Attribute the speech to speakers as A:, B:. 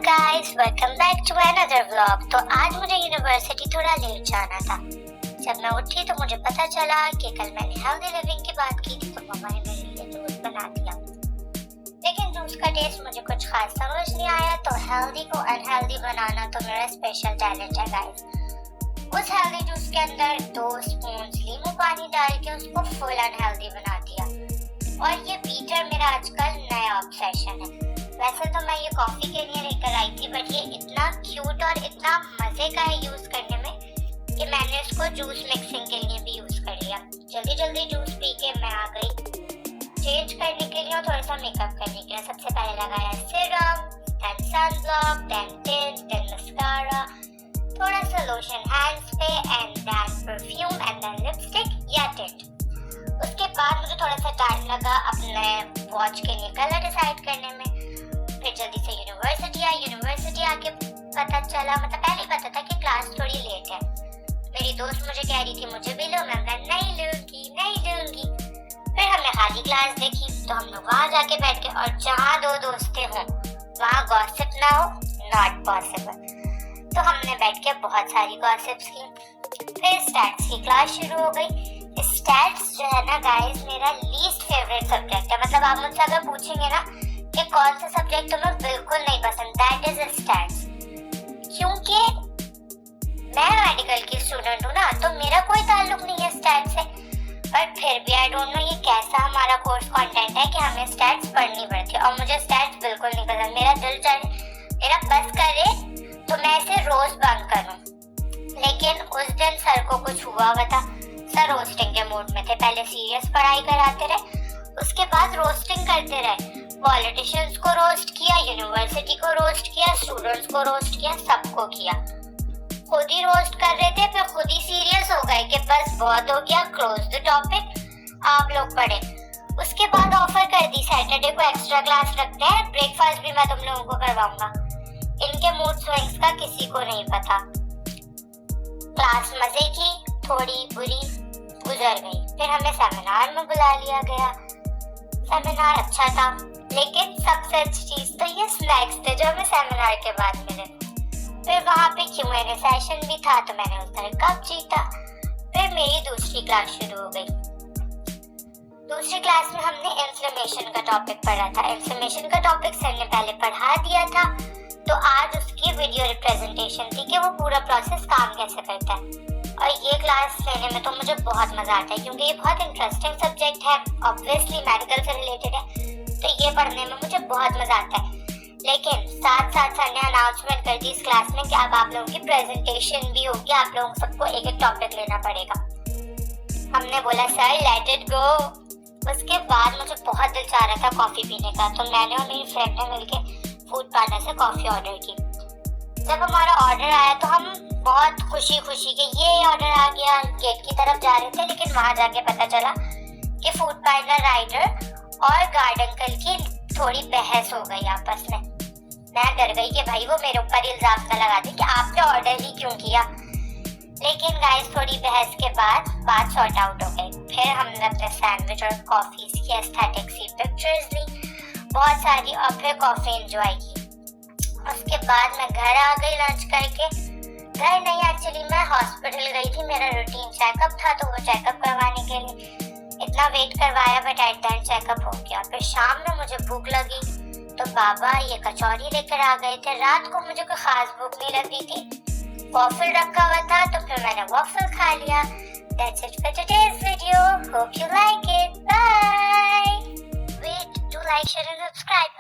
A: Guys, welcome back to another vlog. तो आज मुझे यूनिवर्सिटी थोड़ा लेट जाना था। जब मैं उठी तो मुझे पता चला कि कल मैंने हेल्दी लिविंग की बात की थी, तो मम्मा ने मेरे लिए जूस बना दिया। लेकिन जूस का टेस्ट मुझे कुछ खास समझ नहीं आया, तो हेल्दी को अनहेल्दी बनाना तो मेरा स्पेशल टैलेंट है गाइस। उस हेल्दी जूस के अंदर 2 स्पून नींबू पानी डाल के उसको फुल अनहेल्दी बना दिया। और ये बीटर मेरा आजकल नया ऑब्सेशन है। वैसे तो मैं ये कॉफी के लिए लेकर आई थी, बट ये इतना क्यूट और इतना मजे का है यूज करने में कि मैंने इसको जूस मिक्सिंग के लिए भी यूज कर लिया। जल्दी जल्दी जूस पी के मैं आ गई चेंज करने के लिए और थोड़ा सा मेकअप करने के लिए। सबसे पहले लगाया serum, then sunblock, then tint, then mascara, थोड़ा सा लोशन हैंड्स पे, and then perfume, and then lipstick या टिंट। उसके बाद मुझे थोड़ा सा टाइम लगा अपने वॉच के लिए कलर डिसाइड करने में। फिर जल्दी से यूनिवर्सिटी आके पता चला, मतलब पहले पता था कि क्लास थोड़ी लेट है। मेरी दोस्त मुझे कह रही थी मुझे भी लो, मैं नहीं लूंगी। फिर हमने खाली क्लास देखी, तो हम लोग वहाँ जाके बैठ गए, और जहाँ 2 दोस्तें हों वहाँ गॉसिप ना हो, नॉट पॉसिबल। तो हमने बैठ के बहुत सारी गॉसिप्स की। फिर स्टैट्स की क्लास शुरू हो गई। स्टैट्स जो है ना गाइस, मेरा लीस्ट फेवरेट सब्जेक्ट है। मतलब आप मुझसे अगर पूछेंगे ना कि कौन सा सब्जेक्ट तुम्हें बिल्कुल नहीं पसंद, दैट इज स्टैट्स। क्योंकि मैं मेडिकल की स्टूडेंट हूँ ना, तो मेरा कोई ताल्लुक नहीं है स्टैट्स से। पर फिर भी आई डोंट नो ये कैसा हमारा कोर्स कंटेंट है कि हमें स्टैट्स पढ़नी पड़ती है, और मुझे स्टैट्स बिल्कुल नहीं पसंद। मेरा दिल चाहे, मेरा बस करे तो मैं इसे रोज बंक करूँ। लेकिन उस दिन सर को कुछ हुआ हुआ था। सर रोस्टिंग के मूड में थे। पहले सीरियस पढ़ाई कराते रहे, उसके बाद रोस्टिंग करते रहे। पॉलिटिशियंस को रोस्ट किया, यूनिवर्सिटी को रोस्ट किया, स्टूडेंट्स को रोस्ट किया, सबको किया। खुद ही रोस्ट कर रहे थे, फिर खुद ही सीरियस हो गए कि बस बहुत हो गया, क्लोज द टॉपिक, आप लोग पढ़े। उसके बाद ऑफर कर दी सैटरडे को एक्स्ट्रा क्लास रखते हैं, ब्रेकफास्ट भी मैं तुम लोगों को करवाऊंगा। इनके मूड स्विंग्स का किसी को नहीं पता। क्लास मजे की, थोड़ी बुरी गुजर गई। फिर हमें सेमिनार में बुला लिया गया। सेमिनार अच्छा था, लेकिन सबसे अच्छी चीज तो ये स्नैक्स थे जो हमें सेमिनार के बाद मिले। फिर वहाँ पे Q&A सेशन भी था, तो मैंने उस तरह कप जीता। फिर मेरी दूसरी क्लास शुरू हो गई। दूसरी क्लास में हमने इन्फ्लेमेशन का टॉपिक पढ़ा था। इन्फ्लेमेशन का टॉपिक सर ने पहले पढ़ा दिया था, तो आज उसकी वीडियो रिप्रेजेंटेशन थी कि वो पूरा प्रोसेस काम कैसे करता है। और ये क्लास लेने में तो मुझे बहुत मजा आता है, क्योंकि ये बहुत इंटरेस्टिंग सब्जेक्ट है। ऑब्वियसली मेडिकल से रिलेटेड है, तो ये पढ़ने में मुझे बहुत मजा आता है। लेकिन साथ साथ सर ने अनाउंसमेंट कर दी इस क्लास में कि अब आप लोगों की प्रेजेंटेशन भी होगी, आप लोगों सबको एक एक टॉपिक लेना पड़ेगा। हमने बोला सर लेट इट गो। उसके बाद मुझे बहुत दिल चाह रहा था कॉफी पीने का, तो मैंने और मेरी फ्रेंड ने मिलके फूड पार्लर से कॉफी ऑर्डर की। जब हमारा ऑर्डर आया तो हम बहुत खुशी के ये ऑर्डर आ गया, गेट की तरफ जा रहे थे। लेकिन वहां जाके पता चला कि फूड पार्लर राइडर और गार्ड अंकल की थोड़ी बहस हो गई आपस में। मैं डर गई कि भाई वो मेरे ऊपर इल्जाम न लगा दे कि आपने ऑर्डर ही क्यों किया। लेकिन गाइस थोड़ी बहस के बाद बात सॉर्ट आउट हो गई। फिर हमने अपने सैंडविच और कॉफी की एस्थेटिक सी पिक्चर्स ली बहुत सारी, और फिर कॉफी एंजॉय की। उसके बाद मैं घर आ गई लंच करके। घर नहीं, एक्चुअली मैं हॉस्पिटल गई थी, मेरा रूटीन चेकअप था, तो वो चेकअप करवाने के लिए इतना वेट करवाया, but at the end checkup हो गया। फिर शाम में मुझे भूख लगी, तो बाबा ये कचौरी लेकर आ गए थे। रात को मुझे कोई खास भूख नहीं लगी थी, वॉफल रखा हुआ था, तो फिर मैंने वॉफल खा लिया। That's it for today's video. Hope you like it. Bye. Wait, do like, share and subscribe.